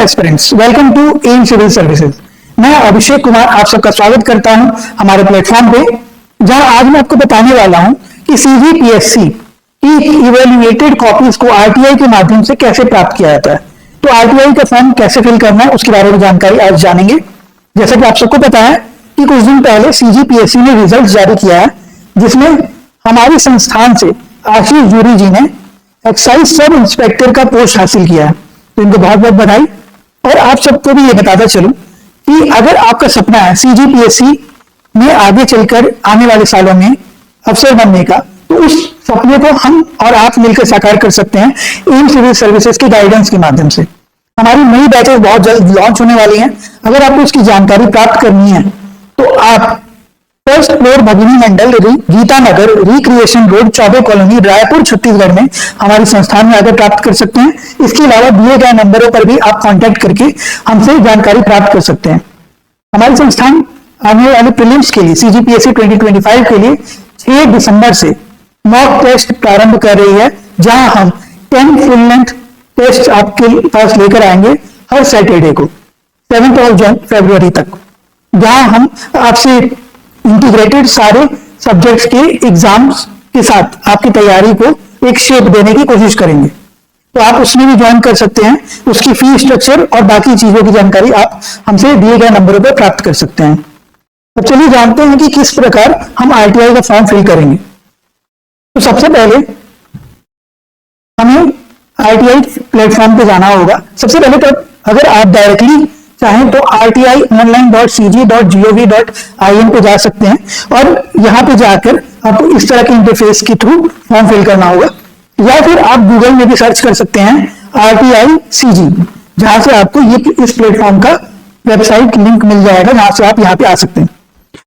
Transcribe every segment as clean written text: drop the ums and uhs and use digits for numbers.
Aspirants, welcome to M civil services. मैं अभिषेक कुमार आप सबका स्वागत करता हूं हमारे प्लेटफॉर्म पे, जहां आज मैं आपको बताने वाला हूं कि सीजीपीएससी की इवेल्युएटेड कॉपीज को आरटीआई के माध्यम से कैसे प्राप्त किया जाता है। तो आरटीआई का फॉर्म कैसे फिल करना है उसके बारे में जानकारी आज जानेंगे। जैसा कि आप सबको पता है कि कुछ दिन पहले सीजीपीएससी ने रिजल्ट जारी किया है, जिसमें हमारे संस्थान से आशीष जूरी जी ने एक्साइज सब इंस्पेक्टर का पोस्ट हासिल किया है। तो इनको बहुत बहुत बधाई। और आप सबको भी ये बताता चलूं कि अगर आपका सपना है सीजीपीएससी में आगे चलकर आने वाले सालों में अफसर बनने का, तो उस सपने को हम और आप मिलकर साकार कर सकते हैं एम सिविल सर्विसेज के गाइडेंस के माध्यम से। हमारी नई बैचेस बहुत जल्द लॉन्च होने वाली हैं। अगर आपको इसकी जानकारी प्राप्त करनी है तो आप first floor Bhagini Mandal, Geeta Nagar, recreation road, Choubey colony, Raipur, Chhattisgarh में हमारे संस्थान में आकर प्राप्त कर सकते हैं। इसके अलावा दिए गए नंबरों पर भी आप कांटेक्ट करके हमसे जानकारी प्राप्त कर सकते हैं। हमारे संस्थान आने वाले प्रीलिम्स के लिए सीजीपीएससी 2025 के लिए 6 दिसंबर से मॉक टेस्ट प्रारंभ कर रही है, जहां हम 10 फुल लेंथ टेस्ट आपके पास लेकर आएंगे हर सैटरडे को 7 फरवरी तक, जहां हम आपसे इंटीग्रेटेड सारे सब्जेक्ट्स के एग्जाम्स के साथ आपकी तैयारी को एक शेप देने की कोशिश करेंगे। तो आप उसमें भी ज्वाइन कर सकते हैं। उसकी फी स्ट्रक्चर और बाकी चीजों की जानकारी आप हमसे दिए गए नंबरों पर प्राप्त कर सकते हैं। अब चलिए जानते हैं कि किस प्रकार हम आरटीआई का फॉर्म फिल करेंगे। तो सबसे पहले हमें आरटीआई प्लेटफॉर्म पे जाना होगा। सबसे पहले तो अगर आप डायरेक्टली चाहें तो rti.online.cg.gov.in पे जा सकते हैं और यहाँ पे जाकर आपको इस तरह के इंटरफेस के थ्रू फॉर्म फिल करना होगा। या फिर आप गूगल में भी सर्च कर सकते हैं RTI-CG, जहां से आपको ये इस प्लेटफॉर्म का वेबसाइट लिंक मिल जाएगा, जहां से आप यहाँ पे आ सकते हैं।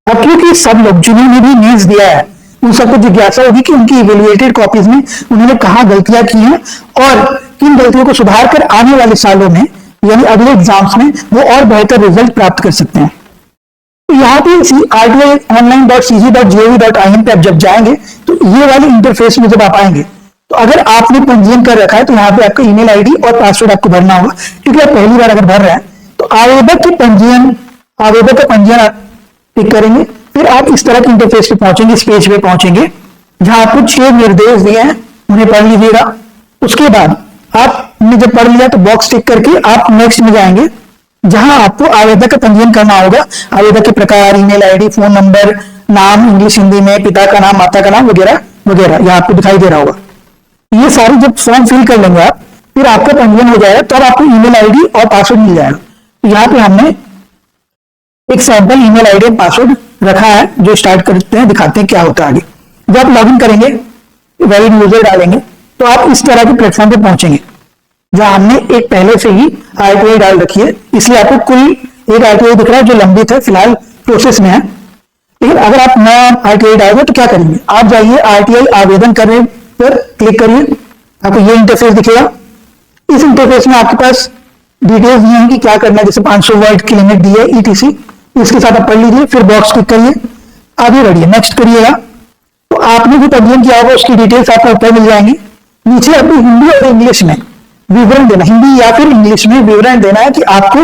अब क्योंकि सब लोग जिन्होंने भी मेंस दिया है उन सबको जिज्ञासा होगी कि उनकी इवेल्युएटेड कॉपीज में उन्होंने कहाँ गलतियां की हैं और किन गलतियों को सुधार कर आने वाले सालों में यानी अगले एग्जाम्स में वो और बेहतर रिजल्ट प्राप्त कर सकते हैं। तो यहाँ पे rti.online.cg.gov.in पे आप जब जाएंगे तो ये वाले इंटरफेस में जब आप आएंगे तो अगर आपने पंजीयन कर रखा है तो यहाँ पे आपका ईमेल आईडी और पासवर्ड आपको भरना होगा, क्योंकि आप पहली बार अगर भर रहे हैं तो आवेदक का पंजीयन आप टिक करेंगे। फिर आप इस तरह के इंटरफेस पे पहुंचेंगे, इस पेज पे पहुंचेंगे जहां आपको 6 निर्देश दिए हैं, उन्हें पढ़ लीजिएगा। उसके बाद आपने जब पढ़ लिया तो बॉक्स टिक करके आप नेक्स्ट में जाएंगे, जहां आपको आवेदक का पंजीयन करना होगा। आवेदक के प्रकार, ईमेल आईडी, फोन नंबर, नाम इंग्लिश हिंदी में, पिता का नाम, माता का नाम वगैरह वगैरह, यह आपको दिखाई दे रहा होगा। ये सारी जब फॉर्म फिल कर लेंगे आप, फिर आपका पंजीयन हो जाएगा, तब आपको ईमेल आईडी और पासवर्ड मिल जाएगा। यहाँ पे हमने एक सैंपल ईमेल आईडी और पासवर्ड रखा है, जो स्टार्ट करते हैं, दिखाते हैं क्या होता है आगे। जब आप लॉगिन करेंगे, वैलिड यूजर डालेंगे, तो आप इस तरह के प्लेटफॉर्म पे पहुंचेंगे, जहां हमने एक पहले से ही आरटीआई डाल रखी है, इसलिए आपको कुल एक आरटीआई दिख रहा है जो लंबित है, फिलहाल प्रोसेस में है। लेकिन अगर आप नया आरटीआई डालोगे तो क्या करेंगे, आप जाइए आरटीआई आवेदन करने पर क्लिक करिए, आपको ये इंटरफेस दिखेगा। इस इंटरफेस में आपके पास डिटेल्स दिए हैं कि क्या करना है, जैसे 500 वर्ड की लिमिट दी है ETC, इसके साथ आप पढ़ लीजिए, फिर बॉक्स क्लिक करिए, आगे बढ़िए, नेक्स्ट करिएगा। तो आपने जो पंजीयन किया होगा उसकी डिटेल्स आपको ऊपर मिल जाएंगी। नीचे आपको हिंदी और इंग्लिश में विवरण देना, हिंदी या फिर इंग्लिश में विवरण देना है कि आपको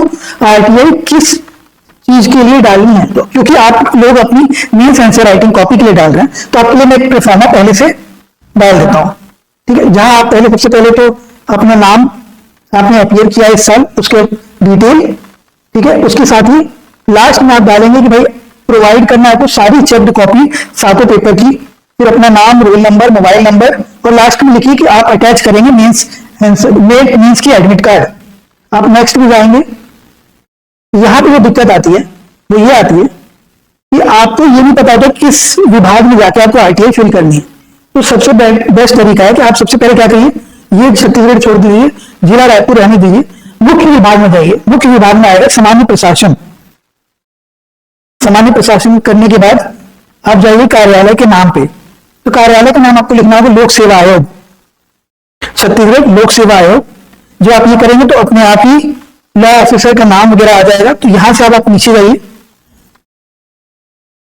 आरटीआई किस चीज के लिए डालनी है। तो क्योंकि आप लोग अपनी मेंस आंसर राइटिंग कॉपी के लिए डाल रहे हैं, तो आपके लिए मैं एक प्रोफार्मा पहले से डाल देता हूं, ठीक है। जहां आप सबसे पहले तो अपना नाम आपने अपीयर किया इस साल, उसके डिटेल, ठीक है। उसके साथ ही लास्ट में आप डालेंगे कि भाई प्रोवाइड करना है आपको सारी चेक्ड कॉपी 7 पेपर की, फिर अपना नाम, रोल नंबर, मोबाइल नंबर, और लास्ट में लिखिए कि आप अटैच करेंगे मेंस की एडमिट कार्ड। आप नेक्स्ट में जाएंगे। यहां पे जो दिक्कत आती है वो ये आती है कि आपको ये नहीं पता होता किस विभाग में जाकर आपको आरटीआई फिल करनी है। तो सबसे बेस्ट तरीका है कि आप सबसे पहले क्या करिए, ये छत्तीसगढ़ छोड़ दीजिए, जिला रायपुर रहने दीजिए, मुख्य विभाग में जाइए। मुख्य विभाग में आएगा सामान्य प्रशासन। सामान्य प्रशासन करने के बाद आप जाइए कार्यालय के नाम पे। तो कार्यालय का नाम आपको लिखना होगा लोक सेवा आयोग, छत्तीसगढ़ लोक सेवा आयोग। जो आप ये करेंगे तो अपने आप ही लॉ ऑफिसर का नाम वगैरह आ जाएगा। तो यहां से आप नीचे जाइए,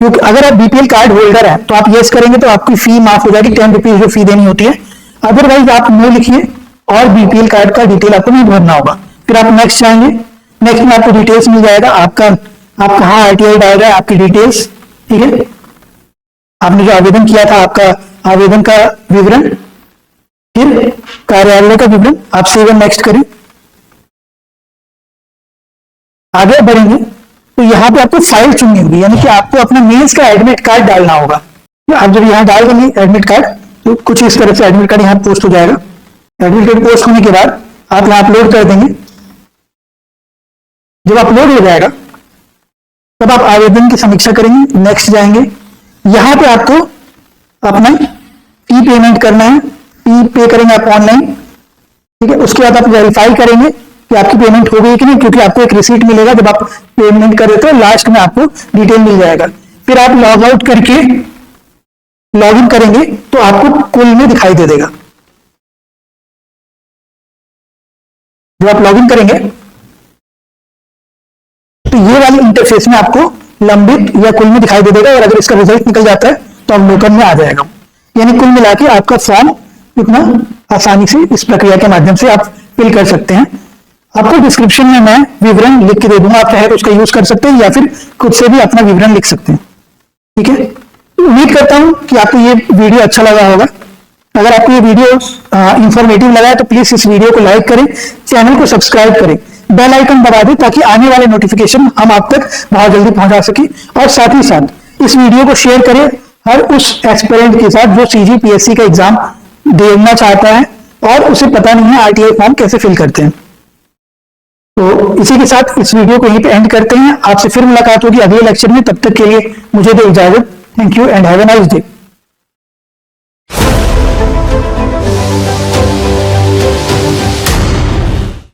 क्योंकि अगर आप बीपीएल कार्ड होल्डर है तो आप यस करेंगे तो आपकी फी माफ हो जाएगी, 10 रुपीज जो फी देनी होती है। अदरवाइज आप नो लिखिए और बीपीएल कार्ड का डिटेल आपको नहीं भरना होगा। फिर आप नेक्स्ट जाएंगे। नेक्स्ट में आपको डिटेल्स मिल जाएगा, आपका आप कहाँ आरटीआई डाल रहे हैं, आपकी डिटेल्स, ठीक है, आपने जो आवेदन किया था आपका आवेदन का विवरण, फिर कार्यालय का विवरण, आप सेव एंड नेक्स्ट करें। आगे बढ़ेंगे तो यहाँ पे आपको फाइल चुननी होगी, यानी कि आपको अपना मेंस का एडमिट कार्ड डालना होगा। आप जब यहाँ डाल देंगे एडमिट कार्ड तो कुछ इस तरह से एडमिट कार्ड यहाँ पोस्ट हो जाएगा। एडमिट कार्ड पोस्ट होने के बाद आप यहाँ अपलोड कर देंगे। जब अपलोड हो जाएगा तब आप आवेदन की समीक्षा करेंगे, नेक्स्ट जाएंगे। यहाँ पे आपको अपना ई पेमेंट करना है, ई पे करेंगे आप ऑनलाइन, ठीक है। उसके बाद आप वेरीफाई करेंगे कि आपकी पेमेंट हो गई कि नहीं, क्योंकि आपको एक रिसीट मिलेगा जब आप पेमेंट कर देते हो, लास्ट में आपको डिटेल मिल जाएगा। फिर आप लॉग आउट करके लॉग इन करेंगे तो आपको कुल में दिखाई दे देगा। जब आप लॉग इन करेंगे तो ये वाली इंटरफेस में आपको लंबित या कुल में दिखाई दे देगा, और अगर इसका रिजल्ट निकल जाता है तो अवलोकन में आ जाएगा। यानी कुल मिला के आपका फॉर्म इतना आसानी से इस प्रक्रिया के माध्यम से आप फिल कर सकते हैं। आपको डिस्क्रिप्शन में मैं विवरण लिख के दे दूंगा, आप चाहे तो उसका यूज कर सकते हैं या फिर खुद से भी अपना विवरण लिख सकते हैं, ठीक है। उम्मीद करता हूं कि आपको ये वीडियो अच्छा लगा होगा। अगर आपको ये वीडियो इंफॉर्मेटिव लगा है तो प्लीज इस वीडियो को लाइक करें, चैनल को सब्सक्राइब करें, बेल आइकन दबा दें ताकि आने वाले नोटिफिकेशन हम आप तक बहुत जल्दी पहुंचा सके। और साथ ही साथ इस वीडियो को शेयर करें हर उस एस्पिरेंट के साथ जो सीजीपीएससी का एग्जाम देना चाहता है और उसे पता नहीं है आरटीआई फॉर्म कैसे फिल करते हैं। तो इसी के साथ इस वीडियो को यहीं पे एंड करते हैं। आपसे फिर मुलाकात होगी अगले लेक्चर में, तब तक के लिए मुझे दो इजाजत। Thank you and have a nice day.